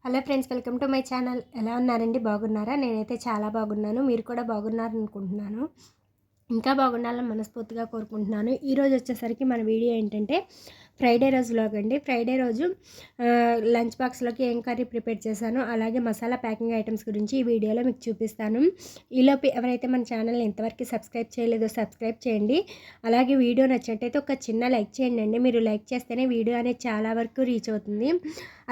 Hello friends, welcome to my channel. ఎలా ఉన్నారండి? బాగున్నారా? నేనైతే చాలా బాగున్నాను. మీరు కూడా బాగున్నారనుకుంటున్నాను. ఇంకా బాగుండాలని మనస్ఫూర్తిగా కోరుకుంటున్నాను. ఈరోజు వచ్చేసరికి మన వీడియో ఏంటంటే ఫ్రైడే రోజు వ్లాగ్ అండి. ఫ్రైడే రోజు లంచ్ బాక్స్లోకి ఏం కర్రీ ప్రిపేర్ చేశాను, అలాగే మసాలా ప్యాకింగ్ ఐటమ్స్ గురించి ఈ వీడియోలో మీకు చూపిస్తాను. ఈలోపు ఎవరైతే మన ఛానల్ని ఇంతవరకు సబ్స్క్రైబ్ చేయలేదో సబ్స్క్రైబ్ చేయండి. అలాగే వీడియో నచ్చినట్టయితే ఒక చిన్న లైక్ చేయండి అండి. మీరు లైక్ చేస్తేనే వీడియో అనేది చాలా వరకు రీచ్ అవుతుంది.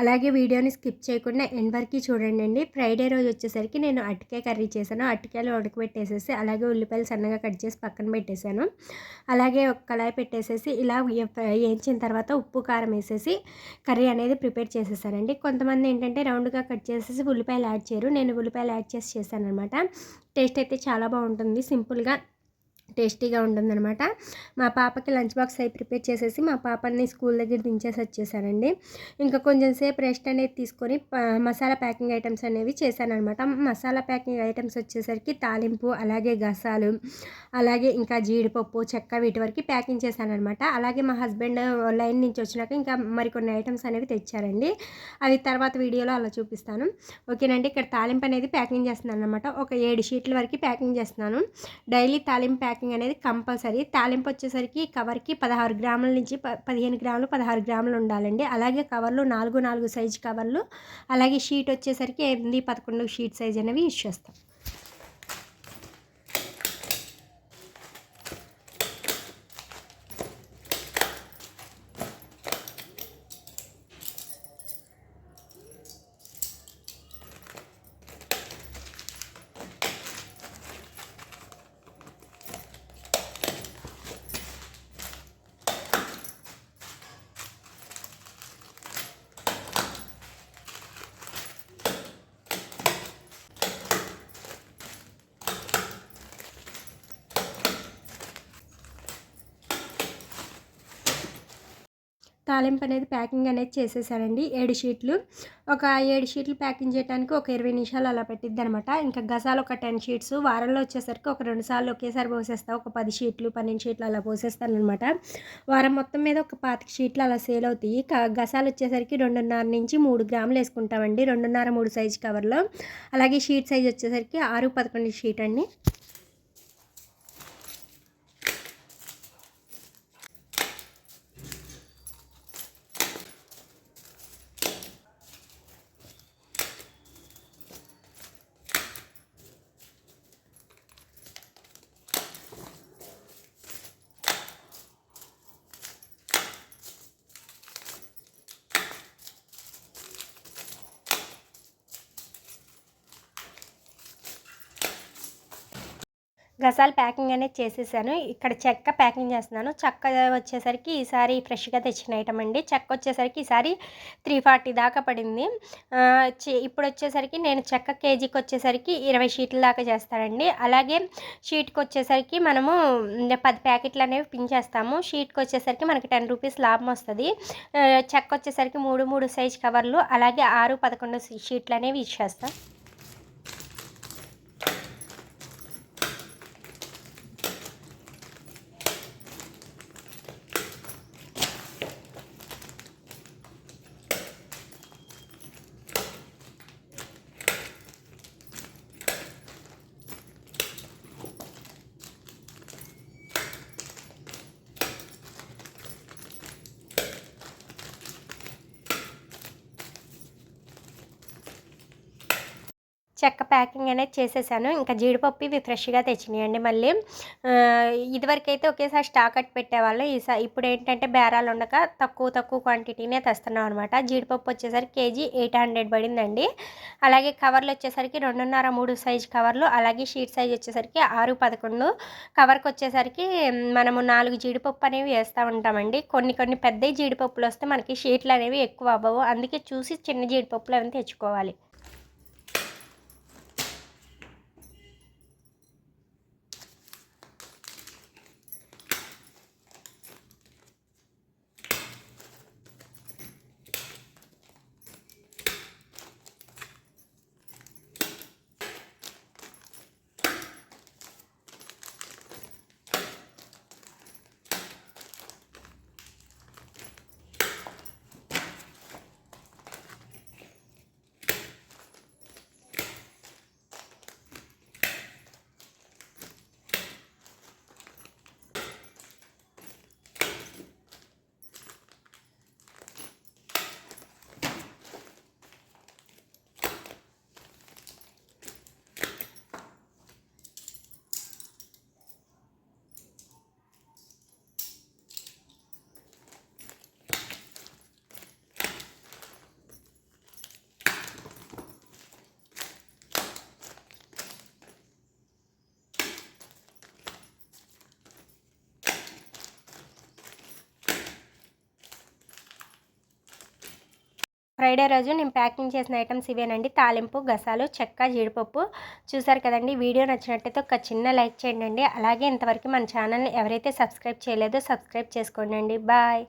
అలాగే వీడియోని స్కిప్ చేయకుండా ఎండ్ వరకు చూడండి అండి. ఫ్రైడే రోజు వచ్చేసరికి నేను అరటికాయ కర్రీ చేశాను. అరటికాయలు ఉడకబెట్టేసేసి అలాగే ఉల్లిపాయలు సన్నగా కట్ చేసి పక్కన పెట్టేశాను. అలాగే ఒక కళాయి పెట్టేసేసి ఇలా వేయించిన తర్వాత ఉప్పు కారం వేసేసి కర్రీ అనేది ప్రిపేర్ చేసేసానండి. కొంతమంది ఏంటంటే రౌండ్గా కట్ చేసేసి ఉల్లిపాయలు యాడ్ చేయరు. నేను ఉల్లిపాయలు యాడ్ చేసి చేశాను అనమాట. టేస్ట్ అయితే చాలా బాగుంటుంది, సింపుల్గా టేస్టీగా ఉంటుందన్నమాట. మా పాపకి లంచ్ బాక్స్ అయి ప్రిపేర్ చేసేసి మా పాపని స్కూల్ దగ్గర దించేసి వచ్చేసానండి. ఇంకా కొంచెం సేపు రెస్ట్ అనేది తీసుకొని మసాలా ప్యాకింగ్ ఐటమ్స్ అనేవి చేశానమాట. మసాలా ప్యాకింగ్ ఐటమ్స్ వచ్చేసరికి తాలింపు, అలాగే గసాలు, అలాగే ఇంకా జీడిపప్పు, చెక్క, వీటి వరకు ప్యాకింగ్ చేశానమాట. అలాగే మా హస్బెండ్ లైన్ నుంచి వచ్చినాక ఇంకా మరికొన్ని ఐటమ్స్ అనేవి తెచ్చారండి. అవి తర్వాత వీడియోలో అలా చూపిస్తాను. ఓకేనండి. ఇక్కడ తాలింపు అనేది ప్యాకింగ్ చేస్తున్నాను అనమాట. ఒక 7 షీట్ల వరకు ప్యాకింగ్ చేస్తున్నాను. డైలీ తాలింపు ప్యాకింగ్ అనేది కంపల్సరీ. తాలింపు వచ్చేసరికి కవర్కి 16 గ్రాముల నుంచి 15 గ్రాములు 16 గ్రాములు ఉండాలండి. అలాగే కవర్లు 4 సైజు కవర్లు, అలాగే షీట్ వచ్చేసరికి 8, 11 షీట్ సైజ్ అనేవి యూజ్ చేస్తాం. తాలింపు అనేది ప్యాకింగ్ అనేది చేసేసానండి. 7 షీట్లు. ఒక 7 షీట్లు ప్యాకింగ్ చేయడానికి ఒక 20 నిమిషాలు అలా పెట్టిద్ది అనమాట. ఇంకా గసాలు ఒక 10 షీట్స్. వారంలో వచ్చేసరికి ఒక 2 సార్లు ఒకేసారి పోసేస్తా. ఒక 10 షీట్లు 12 షీట్లు అలా పోసేస్తాను అనమాట. వారం మొత్తం మీద ఒక 25 షీట్లు అలా సేల్ అవుతాయి. గసాలు వచ్చేసరికి 2.5 నుంచి 3 గ్రాములు వేసుకుంటామండి. 2.5, 3 సైజు కవర్లో. అలాగే షీట్ సైజ్ వచ్చేసరికి 6, 11 షీట్ అండి. గసాలు ప్యాకింగ్ అనేది చేసేసాను. ఇక్కడ చెక్క ప్యాకింగ్ చేస్తున్నాను. చెక్క వచ్చేసరికి ఈసారి ఫ్రెష్గా తెచ్చిన ఐటమ్ అండి. చెక్క వచ్చేసరికి ఈసారి 340 దాకా పడింది. ఇప్పుడు వచ్చేసరికి నేను చెక్క కేజీకి వచ్చేసరికి 20 షీట్ల దాకా చేస్తానండి. అలాగే షీట్కి వచ్చేసరికి మనము 10 ప్యాకెట్లు అనేవి పిన్ చేస్తాము. షీట్కి వచ్చేసరికి మనకి 10 రూపీస్ లాభం వస్తుంది. చెక్క వచ్చేసరికి 3 సైజ్ కవర్లు, అలాగే 6, 11 షీట్లు అనేవి ఇచ్చేస్తాం. చెక్క ప్యాకింగ్ అనేది చేసేసాను. ఇంకా జీడిపప్పు ఇవి ఫ్రెష్గా తెచ్చినాయండి. మళ్ళీ ఇదివరకైతే ఒకేసారి స్టాక్ కట్టి పెట్టేవాళ్ళు. ఇప్పుడు ఏంటంటే బేరాలు ఉండక తక్కువ క్వాంటిటీనే తెస్తున్నాం అనమాట. జీడిపప్పు వచ్చేసరికి కేజీ 800 పడిందండి. అలాగే కవర్లు వచ్చేసరికి 2.5, 3 సైజు కవర్లు, అలాగే షీట్ సైజ్ వచ్చేసరికి 6, 11. కవర్కి వచ్చేసరికి మనము 4 జీడిపప్పు అనేవి వేస్తూ ఉంటామండి. కొన్ని పెద్ద జీడిపప్పులు వస్తే మనకి షీట్లు అనేవి ఎక్కువ అవ్వవు. అందుకే చూసి చిన్న జీడిపప్పులు అవి తెచ్చుకోవాలి. ఫ్రైడే రోజు నేను ప్యాకింగ్ చేసిన ఐటమ్స్ ఇవేనండి. తాలింపు, గసాలు, చెక్క, జీడిపప్పు. చూసారు కదండి. వీడియో నచ్చినట్టయితే ఒక చిన్న లైక్ చేయండి. అలాగే ఇంతవరకు మన ఛానల్ని ఎవరైతే సబ్స్క్రైబ్ చేయలేదో సబ్స్క్రైబ్ చేసుకోండి. బాయ్.